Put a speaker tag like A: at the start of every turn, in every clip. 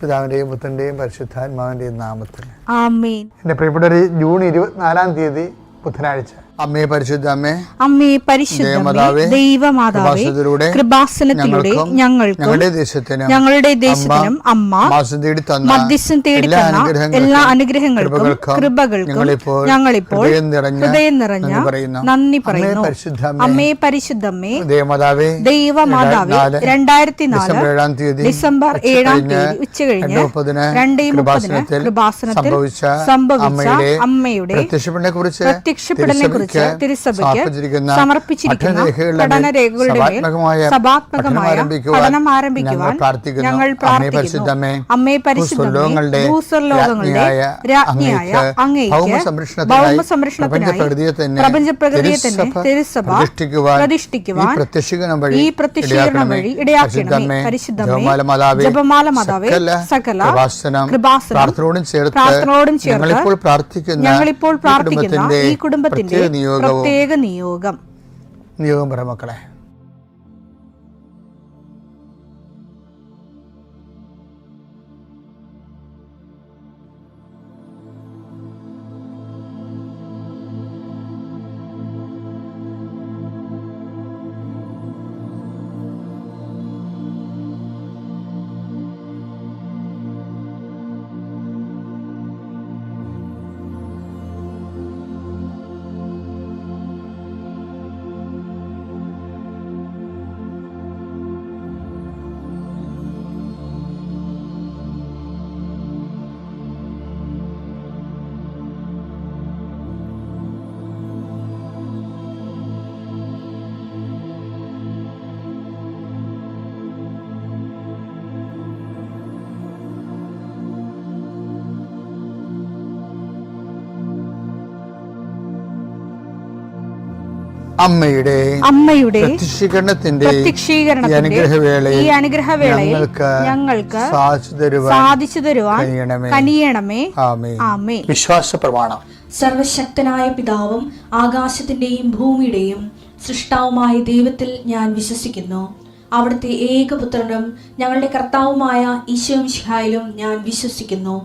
A: പിതാവിന്റെയും പുത്രന്റെയും പരിശുദ്ധാത്മാവിന്റെയും നാമത്തിൽ
B: ആമേൻ.
A: എന്റെ പ്രിയപ്പെട്ടവരെ, ജൂൺ 24 ബുധനാഴ്ച. അമ്മേ പരിശുദ്ധ അമ്മേ,
B: അമ്മേ പരിശുദ്ധ ദൈവമാതാവേ, കൃപാസനത്തിലൂടെ ഞങ്ങളുടെ ദേശത്തിനും അമ്മ മധ്യസ്ഥം തേടി തന്ന എല്ലാ അനുഗ്രഹങ്ങൾക്കും കൃപകൾക്കും ഞങ്ങളിപ്പോൾ ഹൃദയം നിറഞ്ഞ നന്ദി പറയുന്നു. അമ്മേ പരിശുദ്ധമ്മേ ദൈവമാതാവേ, 2004 ഡിസംബർ 7 ഉച്ചകഴിഞ്ഞ് 2:30 കൃപാസനത്തിൽ സംഭവിച്ച അമ്മയുടെ പ്രത്യക്ഷപ്പെടലിനെ കുറിച്ച് തിരുസഭയ്ക്ക് സമർപ്പിച്ചിരിക്കുന്ന പഠനരേഖകളുടെ സഭാത്മകമായ പഠനം ആരംഭിക്കുവാൻ ഞങ്ങൾ പ്രാർത്ഥിക്കുന്നു. അമ്മേ പരിശുദ്ധമേ, ഭൂസ്വർലോകങ്ങളുടെ രാജ്ഞിയായ അങ്ങേയ്ക്ക് ഭൗമ സംരക്ഷണത്തിനായി പ്രപഞ്ചപ്രകൃതിയെ തന്നെ തിരുസഭ പ്രതിഷ്ഠിക്കുവാൻ ഈ പ്രത്യക്ഷീകരണം വഴി ഇടയാക്കണമേ. പരിശുദ്ധമേ, ജപമാല മാതാവേ, സകല കൃപാസനം പ്രാർത്ഥനയോടും ചേർത്ത് ഞങ്ങളിപ്പോൾ പ്രാർത്ഥിക്കുന്ന ഈ കുടുംബത്തിന്റെ പ്രത്യേക നിയോഗം
A: പറ മക്കളെ. അമ്മയുടെ പ്രത്യക്ഷീകരണത്തിന്റെ ഈ അനുഗ്രഹവേളയിൽ ഞങ്ങൾക്ക് സാധിച്ചു തരുവാൻ കനിയണമേ. ആമേൻ. വിശ്വാസ പ്രമാണം.
C: സർവശക്തനായ പിതാവും ആകാശത്തിന്റെയും ഭൂമിയുടെയും സൃഷ്ടാവുമായ ദൈവത്തിൽ ഞാൻ വിശ്വസിക്കുന്നു. അവിടുത്തെ ഏകപുത്രനും ഞങ്ങളുടെ കർത്താവുമായ ഈശോമിശിഹായിലും ഞാൻ വിശ്വസിക്കുന്നു.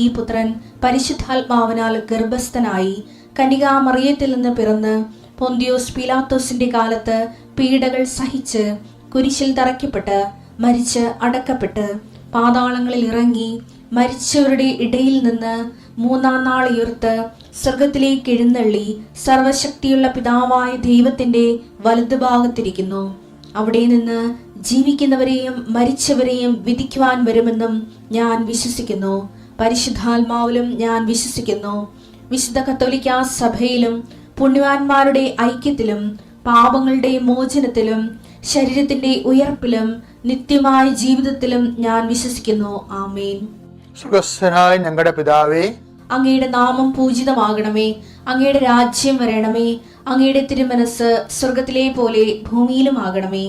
C: ഈ പുത്രൻ പരിശുദ്ധാത്മാവിനാൽ ഗർഭസ്ഥനായി കന്യകാമറിയത്തിൽ നിന്ന് പിറന്ന് പൊന്തിയോസ് പീലാത്തോസിന്റെ കാലത്ത് പീഡകൾ സഹിച്ച് കുരിശിൽ തറയ്ക്കപ്പെട്ട് മരിച്ച് അടക്കപ്പെട്ട് പാതാളങ്ങളിൽ ഇറങ്ങി മരിച്ചവരുടെ ഇടയിൽ നിന്ന് 3-ാം നാൾ ഉയർത്ത് സ്വർഗത്തിലേക്ക് എഴുന്നള്ളി സർവശക്തിയുള്ള പിതാവായ ദൈവത്തിന്റെ വലതുഭാഗത്തിരിക്കുന്നു. അവിടെ നിന്ന് ജീവിക്കുന്നവരെയും മരിച്ചവരെയും വിധിക്കുവാൻ വരുമെന്നും ഞാൻ വിശ്വസിക്കുന്നു. പരിശുദ്ധാത്മാവിലും ഞാൻ വിശ്വസിക്കുന്നു. വിശുദ്ധ കത്തോലിക്കാ സഭയിലും പുണ്യവാന്മാരുടെ ഐക്യത്തിലും പാപങ്ങളുടെ മോചനത്തിലും ശരീരത്തിന്റെ ഉയർപ്പിലും നിത്യമായ ജീവിതത്തിലും ഞാൻ വിശ്വസിക്കുന്നു. ആമേൻ.
A: സ്വർഗ്ഗസ്ഥനായ ഞങ്ങളുടെ പിതാവേ,
C: അങ്ങയുടെ നാമം പൂജിതമാകണമേ. അങ്ങയുടെ രാജ്യം വരണമേ. അങ്ങയുടെ തിരുമനസ് സ്വർഗത്തിലെ പോലെ ഭൂമിയിലും ആകണമേ.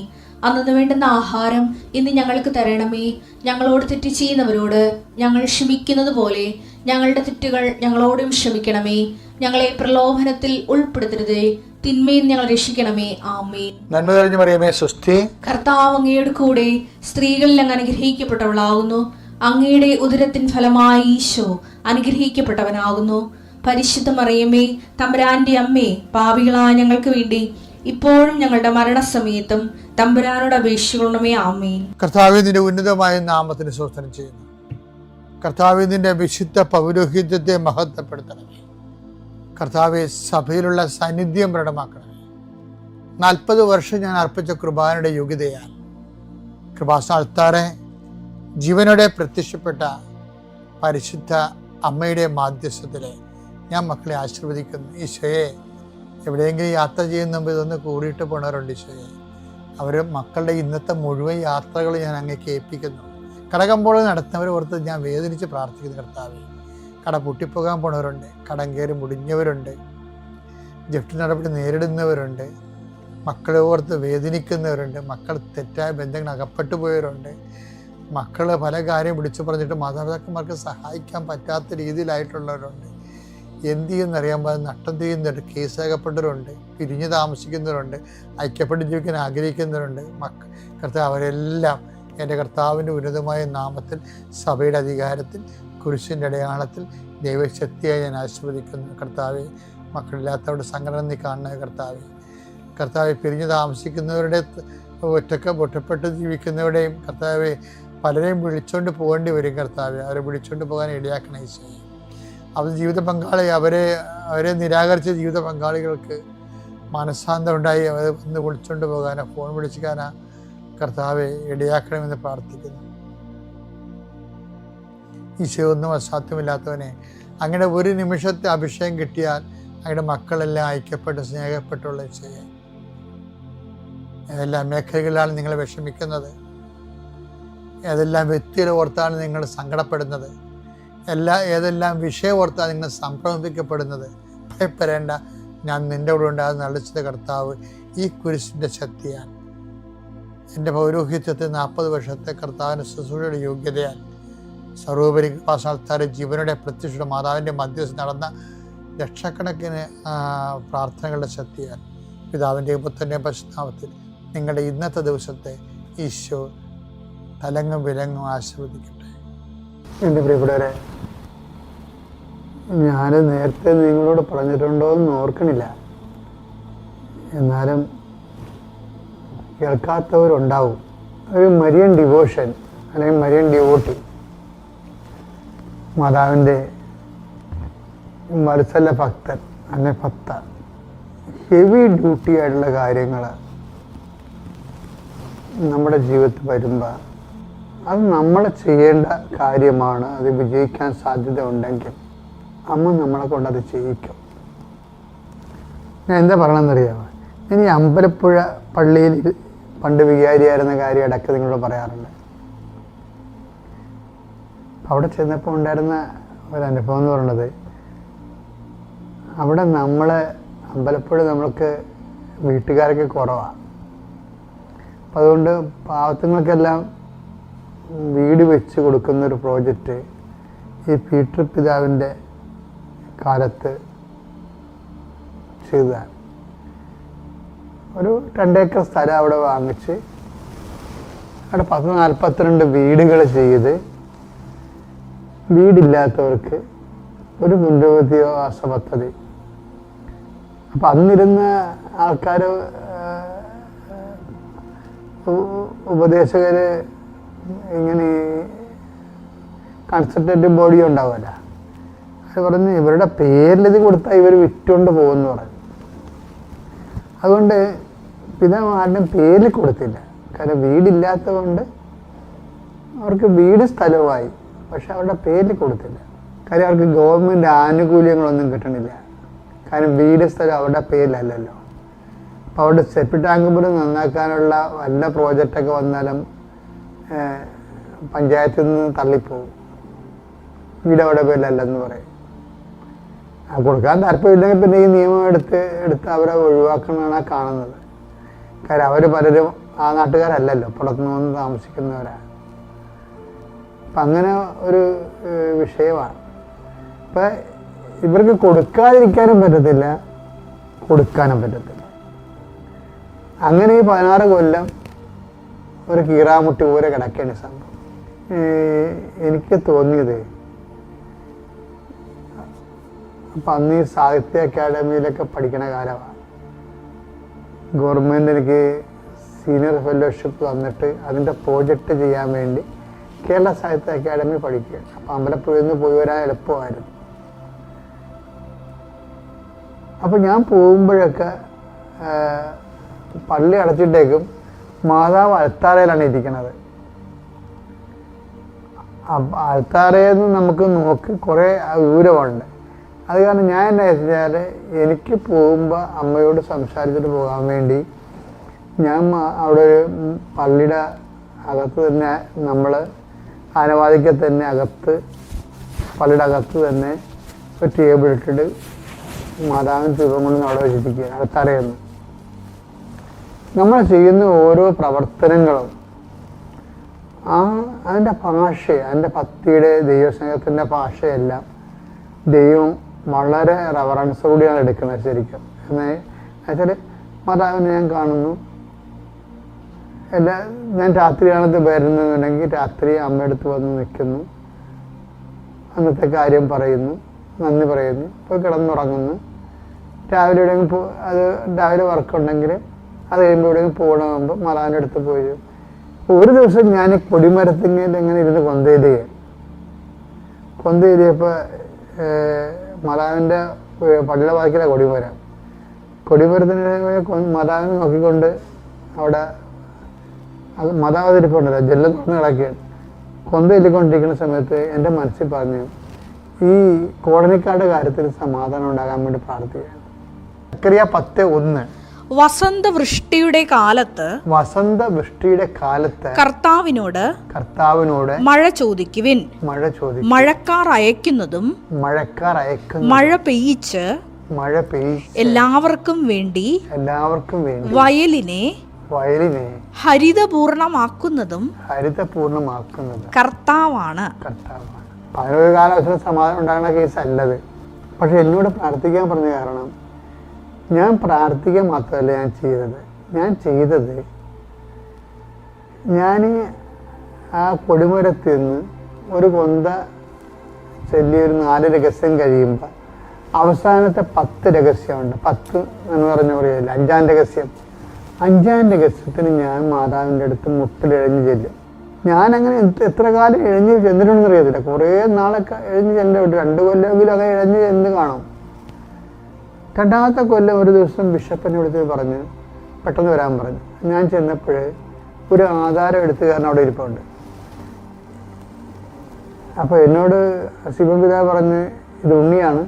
C: അന്നു വേണ്ടുന്ന ആഹാരം ഇന്ന് ഞങ്ങൾക്ക് തരണമേ. ഞങ്ങളോട് തെറ്റ് ചെയ്യുന്നവരോട് ഞങ്ങൾ ക്ഷമിക്കുന്നത് പോലെ ഞങ്ങളുടെ തെറ്റുകൾ ഞങ്ങളോടും ക്ഷമിക്കണമേ. ഞങ്ങളെ പ്രലോഭനത്തിൽ ഉൾപ്പെടുത്തരുതേ, തിന്മയിൽ ഞങ്ങൾ രക്ഷിക്കണമേ. ആമേൻ.
A: നന്മ നിറഞ്ഞ മറിയമേ, സ്വസ്തി.
C: കർത്താവ് അങ്ങയുടെ കൂടെ സ്ത്രീകളിൽ അങ്ങ് അനുഗ്രഹിക്കപ്പെട്ടവളാകുന്നു. അങ്ങയുടെ ഉദരത്തിൻ ഫലമായി ഈശോ അനുഗ്രഹിക്കപ്പെട്ടവനാകുന്നു. പരിശുദ്ധ മറിയമേ, തമ്പുരാന്റെ അമ്മേ, പാപികളായ ഞങ്ങൾക്ക് വേണ്ടി ഇപ്പോഴും ഞങ്ങളുടെ മരണസമയത്തും തമ്പുരാനോട് അപേക്ഷിക്കണമേ. ആമേൻ.
A: കർത്താവേ, നിന്റെ ഉന്നതമായ നാമത്തിന് സ്തോത്രം ചെയ്യുന്നു. കർത്താവേ, നിന്റെ വിശുദ്ധ പൗരോഹിത്യത്തെ മഹത്വപ്പെടുത്തണമേ. കർത്താവെ, സഭയിലുള്ള സാന്നിധ്യം പ്രകടമാക്കണമേ. 40 വർഷം ഞാൻ അർപ്പിച്ച കൃപാനയുടെ യോഗ്യതയാൽ കൃപാസ്ഥാനത്താറെ ജീവനോടെ പ്രത്യക്ഷപ്പെട്ട പരിശുദ്ധ അമ്മയുടെ മാധ്യസ്ഥത്തിലെ ഞാൻ മക്കളെ ആശീർവദിക്കുന്നു. ഈശോയെ, എവിടെയെങ്കിലും യാത്ര ചെയ്യുന്ന മുമ്പ് ഇതൊന്ന് കൂടിയിട്ട് പോണവരുണ്ട്. ഈശോയെ, അവർ മക്കളുടെ ഇന്നത്തെ മുഴുവൻ യാത്രകൾ ഞാൻ അങ്ങേക്ക് ഏൽപ്പിക്കുന്നു. കടകമ്പോൾ നടത്തുന്നവരെ ഓർത്ത് ഞാൻ വേദനിച്ച് പ്രാർത്ഥിക്കുന്നു. കർത്താവെ, കട പൊട്ടിപ്പോകാൻ പോണവരുണ്ട്, കടം കയറി മുടിഞ്ഞവരുണ്ട്, ജപ്തി നടപടി നേരിടുന്നവരുണ്ട്, മക്കളെ ഓർത്ത് വേദനിക്കുന്നവരുണ്ട്, മക്കൾ തെറ്റായ ബന്ധങ്ങൾ അകപ്പെട്ടു പോയവരുണ്ട്, മക്കൾ പല കാര്യം വിളിച്ചു പറഞ്ഞിട്ട് മാതാപിതാക്കന്മാർക്ക് സഹായിക്കാൻ പറ്റാത്ത രീതിയിലായിട്ടുള്ളവരുണ്ട്. എന്ത് ചെയ്യുന്നറിയാൻ പാടില്ല, നട്ടം ചെയ്യുന്നവരുണ്ട്, കേസകപ്പെട്ടവരുണ്ട്, പിരിഞ്ഞ് താമസിക്കുന്നവരുണ്ട്, ഐക്യപ്പെട്ട് ജീവിക്കാൻ ആഗ്രഹിക്കുന്നവരുണ്ട്. കർത്താവ്, അവരെല്ലാം എൻ്റെ കർത്താവിൻ്റെ ഉന്നതമായ നാമത്തിൽ, സഭയുടെ അധികാരത്തിൽ, കുരിശിൻ്റെ അടയാളത്തിൽ ദൈവശക്തിയായി ഞാൻ ആശീർവദിക്കുന്നു. കർത്താവെ, മക്കളില്ലാത്തവരുടെ സങ്കടം നീ കാണുന്ന കർത്താവെ, പിരിഞ്ഞു താമസിക്കുന്നവരുടെ, ഒറ്റപ്പെട്ട് ജീവിക്കുന്നവരുടെയും കർത്താവെ, പലരെയും വിളിച്ചുകൊണ്ട് പോകേണ്ടി വരും കർത്താവെ. അവരെ വിളിച്ചുകൊണ്ട് പോകാൻ ഇടയാക്കണേ ഈശോയെ. അവർ ജീവിത പങ്കാളി അവരെ നിരാകരിച്ച ജീവിത പങ്കാളികൾക്ക് മനസ്സാന്തം ഉണ്ടായി അവരെ ഒന്ന് വിളിച്ചുകൊണ്ട് പോകാനോ ഫോൺ വിളിക്കാനോ കർത്താവെ ഇടയാക്കണമെന്ന് പ്രാർത്ഥിക്കുന്നു. ഈശോ, ഒന്നും അസാധ്യമില്ലാത്തവനെ, അങ്ങനെ ഒരു നിമിഷത്തെ അഭിഷേകം കിട്ടിയാൽ അങ്ങയുടെ മക്കളെല്ലാം ഐക്യപ്പെട്ട് സ്നേഹപ്പെട്ടുള്ള ഈശോയെ, ഏതെല്ലാം മേഖലകളിലാണ് നിങ്ങൾ വിഷമിക്കുന്നത്, ഏതെല്ലാം വ്യക്തികളെ ഓർത്താണ് നിങ്ങൾ സങ്കടപ്പെടുന്നത്, ഏതെല്ലാം വിഷയം ഓർത്താണ് നിങ്ങൾ സംഭ്രമിക്കപ്പെടുന്നത്, ഭയപ്പെടേണ്ട, ഞാൻ നിൻ്റെ കൂടെ ഉണ്ടാകുന്ന അളിച്ചത് കർത്താവ് ഈ കുരിശിൻ്റെ ശക്തിയാൽ, എൻ്റെ പൗരോഹിത്യത്തെ 40 വർഷത്തെ കർത്താവിൻ്റെ ശുശ്രൂഷയുടെ യോഗ്യതയാൽ, സർവോപരി കൃപാസനത്താറ് ജീവനുടെ പ്രത്യക്ഷ മാതാവിൻ്റെ മധ്യസ്ഥ നടന്ന ലക്ഷക്കണക്കിന് പ്രാർത്ഥനകളുടെ ശക്തിയാൽ, പിതാവിൻ്റെ പുത്രൻ്റെ പരിശുദ്ധാമത്തിൽ നിങ്ങളുടെ ഇന്നത്തെ ദിവസത്തെ ഈശോ തലങ്ങും വിലങ്ങും ആശീർവദിക്കട്ടെ.
D: എൻ്റെ പ്രിയപ്പെട്ടവരെ, ഞാൻ നേരത്തെ നിങ്ങളോട് പറഞ്ഞിട്ടുണ്ടോ എന്ന് ഓർക്കണില്ല, എന്നാലും കേൾക്കാത്തവരുണ്ടാവും. ഒരു മരിയൻ ഡിവോഷൻ അല്ലെങ്കിൽ മരിയൻ ഡിവോട്ടി, മാതാവിൻ്റെ വത്സല ഭക്തൻ അല്ലെങ്കിൽ ഭക്ത, ഹെവി ഡ്യൂട്ടി ആയിട്ടുള്ള കാര്യങ്ങൾ നമ്മുടെ ജീവിതത്തിൽ വരുമ്പോൾ അത് നമ്മൾ ചെയ്യേണ്ട കാര്യമാണ്. അത് വിജയിക്കാൻ സാധ്യത ഉണ്ടെങ്കിൽ അമ്മ നമ്മളെ കൊണ്ടത് ചെയ്യിക്കും. ഞാൻ എന്താ പറയണമെന്നറിയാമോ? ഇനി അമ്പലപ്പുഴ പള്ളിയിൽ പണ്ട് വികാരിയായിരുന്ന കാര്യം ഇടയ്ക്ക് നിങ്ങളോട് പറയാറുണ്ട്. അവിടെ ചെന്നപ്പോൾ ഉണ്ടായിരുന്ന ഒരനുഭവം എന്ന് പറയുന്നത്, അവിടെ അമ്പലപ്പുഴ നമ്മൾക്ക് വീട്ടുകാരൊക്കെ കുറവാണ്. അപ്പം അതുകൊണ്ട് പാവത്തുങ്ങൾക്കെല്ലാം വീട് വെച്ച് കൊടുക്കുന്നൊരു പ്രോജക്റ്റ് ഈ പീറ്റർ പിതാവിൻ്റെ കാലത്ത് ചെയ്തതാണ്. ഒരു 2 ഏക്കർ സ്ഥലം അവിടെ വാങ്ങിച്ച് അവിടെ 42 വീടുകൾ ചെയ്ത് വീടില്ലാത്തവർക്ക് ഒരു പുനരധിവാസ പദ്ധതി. അപ്പം അന്നിരുന്ന ആൾക്കാർ, ഉപദേശകർ, ഇങ്ങനെ കൺസൾട്ടേറ്റീവ് ബോഡി ഉണ്ടാവുമല്ലോ, അത് പറഞ്ഞ് ഇവരുടെ പേരിലിത് കൊടുത്താൽ ഇവർ വിറ്റുകൊണ്ട് പോകുമെന്ന് പറഞ്ഞു. അതുകൊണ്ട് പിതാവ് ആരുടെയും പേരിൽ കൊടുത്തില്ല. കാരണം വീടില്ലാത്തത് കൊണ്ട് അവർക്ക് വീട് സ്ഥലവുമായി, പക്ഷെ അവരുടെ പേരിൽ കൊടുത്തില്ല. കാര്യം അവർക്ക് ഗവൺമെൻറ് ആനുകൂല്യങ്ങളൊന്നും കിട്ടണില്ല. കാരണം വീട് സ്ഥലം അവരുടെ പേരിലല്ലല്ലോ. അപ്പോൾ അവിടെ സെപ്റ്റ് ടാങ്ക് പോലും നന്നാക്കാനുള്ള വല്ല പ്രോജക്റ്റൊക്കെ വന്നാലും പഞ്ചായത്തിൽ നിന്ന് തള്ളിപ്പോവും. വീട് അവിടെ പേരിലല്ലെന്ന് പറയും. കൊടുക്കാൻ താല്പര്യമില്ലെങ്കിൽ പിന്നെ ഈ നിയമം എടുത്ത് അവരെ ഒഴിവാക്കണമെന്നാണ് കാണുന്നത്. കാര്യം അവർ പലരും ആ നാട്ടുകാരല്ലല്ലോ, പുറത്തുനിന്ന് വന്ന് താമസിക്കുന്നവരാണ്. അപ്പം അങ്ങനെ ഒരു വിഷയമാണ്. ഇപ്പം ഇവർക്ക് കൊടുക്കാതിരിക്കാനും പറ്റത്തില്ല, കൊടുക്കാനും പറ്റത്തില്ല. അങ്ങനെ ഈ 16 കൊല്ലം ഒരു കീറാമുട്ടി പോലെ കിടക്കേണ്ട സംഭവം. എനിക്ക് തോന്നിയത്, അപ്പം അന്ന് ഈ സാഹിത്യ അക്കാഡമിയിലൊക്കെ പഠിക്കണ കാലമാണ്. ഗവൺമെൻറ് എനിക്ക് സീനിയർ ഫെലോഷിപ്പ് തന്നിട്ട് അതിൻ്റെ പ്രോജക്റ്റ് ചെയ്യാൻ വേണ്ടി കേരള സാഹിത്യ അക്കാഡമി പഠിക്കുക. അപ്പം അമ്പലപ്പുഴയിൽ നിന്ന് പോയി വരാൻ എളുപ്പമായിരുന്നു. അപ്പം ഞാൻ പോകുമ്പോഴൊക്കെ പള്ളി അടച്ചിട്ടേക്കും മാതാവ് അൽത്താരയിലാണ് ഇരിക്കുന്നത്. അൽത്താരയിൽ നിന്ന് നമുക്ക് നോക്കി കുറേ ദൂരമുണ്ട്. അത് കാരണം ഞാൻ എന്താ വെച്ചാൽ, എനിക്ക് പോകുമ്പോൾ അമ്മയോട് സംസാരിച്ചിട്ട് പോകാൻ വേണ്ടി ഞാൻ അവിടെ ഒരു പള്ളിയുടെ അകത്ത് തന്നെ, നമ്മൾ ആനവാദിക്ക് തന്നെ അകത്ത്, പള്ളിയുടെ അകത്ത് തന്നെ ഒരു ടേബിൾ ഇട്ടിട്ട് മാതാവിന് രൂപം കൊണ്ട് അവിടെ വെച്ചിരിക്കുകയാണ് അകത്തറിയുന്നു. നമ്മൾ ചെയ്യുന്ന ഓരോ പ്രവർത്തനങ്ങളും അതിൻ്റെ ഭാഷ, അതിൻ്റെ ഭക്തിയുടെ ദൈവസ്നേഹത്തിൻ്റെ ഭാഷയെല്ലാം ദൈവം വളരെ റെവറൻസോടെയാണ് എടുക്കുന്നത് ശരിക്കും. എന്നുവെച്ചാൽ മാതാവിനെ ഞാൻ കാണുന്നു, ഞാൻ രാത്രിയാണത് വരുന്നതെന്നുണ്ടെങ്കിൽ രാത്രി അമ്മയടുത്ത് വന്ന് നിൽക്കുന്നു, അന്നത്തെ കാര്യം പറയുന്നു, നന്ദി പറയുന്നു, പോയി കിടന്നുറങ്ങുന്നു. രാവിലെ എവിടെയെങ്കിലും അത് രാവിലെ വർക്കുണ്ടെങ്കിൽ അത് കഴിയുമ്പോൾ എവിടെയെങ്കിലും പോകണമെങ്കിൽ മലാവിൻ്റെ അടുത്ത് പോയി. ഒരു ദിവസം ഞാൻ കൊടിമരത്തിങ്ങയിൽ ഇങ്ങനെ ഇരുന്ന് കൊന്തേരിയപ്പോൾ മലാവിൻ്റെ പള്ളിയുടെ വാക്കിലെ കൊടിമരത്തിന് മലാവിനെ നോക്കിക്കൊണ്ട് അവിടെ മതാവതിരിപ്പുണ്ടല്ലോ, ജെല്ലം തുറന്ന് കിടക്കുകയാണ്. കൊന്തയില്ലിക്കൊണ്ടിരിക്കുന്ന സമയത്ത് എൻ്റെ മനസ്സിൽ പറഞ്ഞു, ഈ കോളനിക്കാരുടെ കാര്യത്തിൽ സമാധാനം ഉണ്ടാകാൻ വേണ്ടി പ്രാർത്ഥിക്കുകയാണ്. സക്കറിയ 10:1
B: വസന്തവൃഷ്ടിയുടെ കാലത്ത് കർത്താവിനോട് മഴ ചോദിക്കുവിൻ. മഴക്കാർ അയക്കുന്നതും മഴ പെയ്യിച്ച് എല്ലാവർക്കും വേണ്ടി വയലിനെ ഹരിതപൂർണമാക്കുന്നതും കർത്താവാണ്.
D: പതിനൊരു കാലവശം സമാധാനം ഉണ്ടാകുന്ന കേസ് അല്ലത്. പക്ഷെ എന്നോട് പ്രാർത്ഥിക്കാൻ പറഞ്ഞ കാരണം, ഞാൻ പ്രാർത്ഥിക്കാൻ മാത്രമല്ല ഞാൻ ചെയ്തത് ഞാൻ ആ കൊടിമരത്തിൽ നിന്ന് ഒരു കൊന്ത ചൊല്ലി ഒരു 4 രഹസ്യം കഴിയുമ്പോൾ അവസാനത്തെ 10 രഹസ്യമുണ്ട്. 10 എന്ന് പറഞ്ഞ പറയില്ല, 5-ാം രഹസ്യം. 5-ാം രഹസ്യത്തിന് ഞാൻ മാതാവിൻ്റെ അടുത്ത് മുട്ടിലിഴഞ്ഞ് ചെല്ലും. ഞാനങ്ങനെ എത്ര കാലം എഴഞ്ഞ് ചെന്നിട്ടുണ്ടെന്ന് അറിയത്തില്ല. കുറേ നാളൊക്കെ എഴഞ്ഞ് ചെല്ലുണ്ട്. 2 കൊല്ലമെങ്കിലും അത് എഴഞ്ഞ് ചെന്ന് കാണും. 2ാമത്തെ കൊല്ലം ഒരു ദിവസം ബിഷപ്പിനെ വിളിച്ച് പറഞ്ഞ് പെട്ടെന്ന് വരാൻ പറഞ്ഞു. ഞാൻ ചെന്നപ്പോൾ ഒരു ആധാരം എടുത്തുകാരൻ അവിടെ ഇരിപ്പുണ്ട്. അപ്പോൾ എന്നോട് ശിവൻ പിതാവ് പറഞ്ഞ്, ഇത് ഉണ്ണിയാണ്,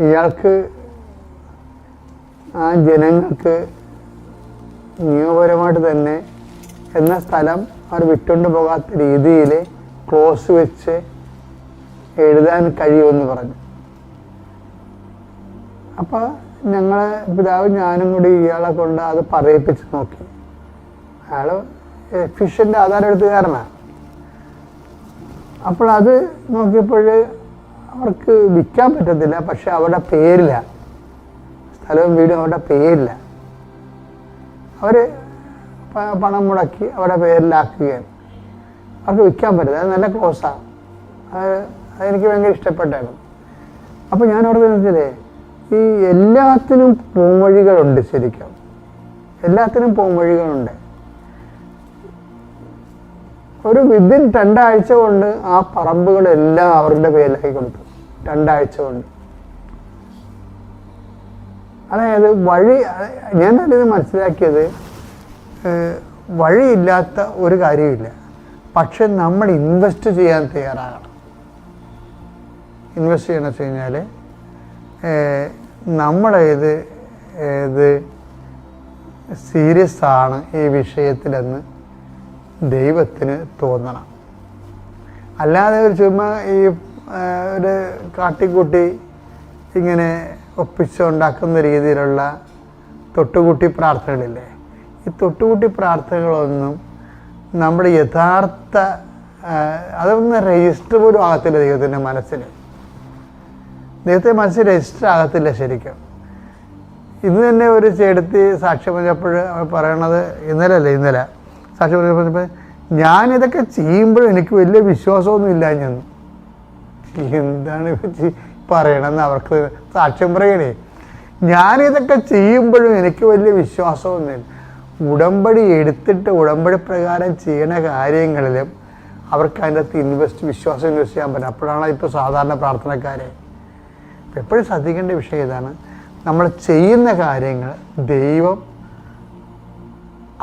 D: ഇയാൾക്ക് ആ ജനങ്ങൾക്ക് നിയമപരമായിട്ട് തന്നെ എന്ന സ്ഥലം അവർ വിട്ടുകൊണ്ട് പോകാത്ത രീതിയിൽ ക്ലോസ് വെച്ച് എഴുതാൻ കഴിയുമെന്ന് പറഞ്ഞു. അപ്പോൾ ഞങ്ങൾ പിതാവ് ഞാനും കൂടി ഇയാളെ കൊണ്ട് അത് പറയിപ്പിച്ച് നോക്കി. അയാൾ എഫിഷ്യൻ്റ് ആധാരം എഴുത്തുകാരനാണ്. അപ്പോൾ അത് നോക്കിയപ്പോൾ അവർക്ക് വിൽക്കാൻ പറ്റത്തില്ല. പക്ഷെ അവരുടെ പേരില്ല, സ്ഥലവും വീടും അവരുടെ പേരില്ല. അവർ പണം മുടക്കി അവരുടെ പേരിലാക്കുകയാണ്. അവർക്ക് വിൽക്കാൻ പറ്റില്ല. അത് നല്ല ക്ലോസാണ്. അതെനിക്ക് ഭയങ്കര ഇഷ്ടപ്പെട്ടായിരുന്നു. അപ്പോൾ ഞാൻ ഓർത്തില്ലേ, ഈ എല്ലാത്തിനും പോംവഴികളുണ്ട്. ശരിക്കും എല്ലാത്തിനും പോംവഴികളുണ്ട്. ഒരു വിതിൻ 2 ആഴ്ച കൊണ്ട് ആ പറമ്പുകളെല്ലാം അവരുടെ പേരിലാക്കി കൊടുത്തു. 2 ആഴ്ച കൊണ്ട്. അതായത് ഞാനത് മനസ്സിലാക്കിയത്, വഴിയില്ലാത്ത ഒരു കാര്യമില്ല. പക്ഷെ നമ്മൾ ഇൻവെസ്റ്റ് ചെയ്യാൻ തയ്യാറാകണം. ഇൻവെസ്റ്റ് ചെയ്യണമെന്ന് വെച്ച് കഴിഞ്ഞാൽ നമ്മളേത് സീരിയസ് ആണ് ഈ വിഷയത്തിലെന്ന് ദൈവത്തിന് തോന്നണം. അല്ലാതെ ഒരു ചുമ്മാ ഈ ഒരു കാട്ടിക്കൂട്ടി ഇങ്ങനെ ഒപ്പിച്ചുണ്ടാക്കുന്ന രീതിയിലുള്ള തൊട്ടുകൂട്ടി പ്രാർത്ഥനകളില്ലേ, ഈ തൊട്ടുകൂട്ടി പ്രാർത്ഥനകളൊന്നും നമ്മുടെ യഥാർത്ഥ അതൊന്നും രജിസ്റ്റർ പോലും ആകത്തില്ല. ദൈവത്തിൻ്റെ മനസ്സിൽ രജിസ്റ്റർ ആകത്തില്ല ശരിക്കും. ഇന്ന് തന്നെ ഒരു ചേട്ടത്തി സാക്ഷ്യം പറഞ്ഞപ്പോൾ പറയണത്, ഇന്നലെ സാക്ഷ്യം പറഞ്ഞപ്പോൾ, ഞാനിതൊക്കെ ചെയ്യുമ്പോഴും എനിക്ക് വലിയ വിശ്വാസമൊന്നും ഇല്ല. ഞാൻ എന്താണ് പറയണമെന്ന് അവർക്ക് സാക്ഷ്യം പറയണേ. ഞാനിതൊക്കെ ചെയ്യുമ്പോഴും എനിക്ക് വലിയ വിശ്വാസമൊന്നുമില്ല. ഉടമ്പടി എടുത്തിട്ട് ഉടമ്പടി പ്രകാരം ചെയ്യണ കാര്യങ്ങളിലും അവർക്ക് അതിൻ്റെ അകത്ത് വിശ്വാസം ഇൻവെസ്റ്റ് ചെയ്യാൻ പറ്റും. അപ്പോഴാണ് ഇപ്പോൾ സാധാരണ പ്രാർത്ഥനക്കാരെ എപ്പോഴും ശ്രദ്ധിക്കേണ്ട വിഷയം ഇതാണ്. നമ്മൾ ചെയ്യുന്ന കാര്യങ്ങൾ ദൈവം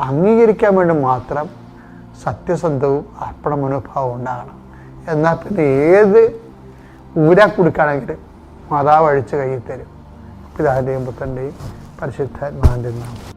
D: അംഗീകരിക്കാൻ വേണ്ടി മാത്രം സത്യസന്ധവും അർപ്പണ മനോഭാവം ഉണ്ടാകണം. എന്നാൽ പിന്നെ ഏത് ഊരാ കൊടുക്കുകയാണെങ്കിലും മാതാവ് അഴിച്ച് കയ്യിൽ തരും. പിതാവിൻ്റെയും പുത്രൻ്റെയും പരിശുദ്ധാത്മാവിൻ്റെയും നാമം.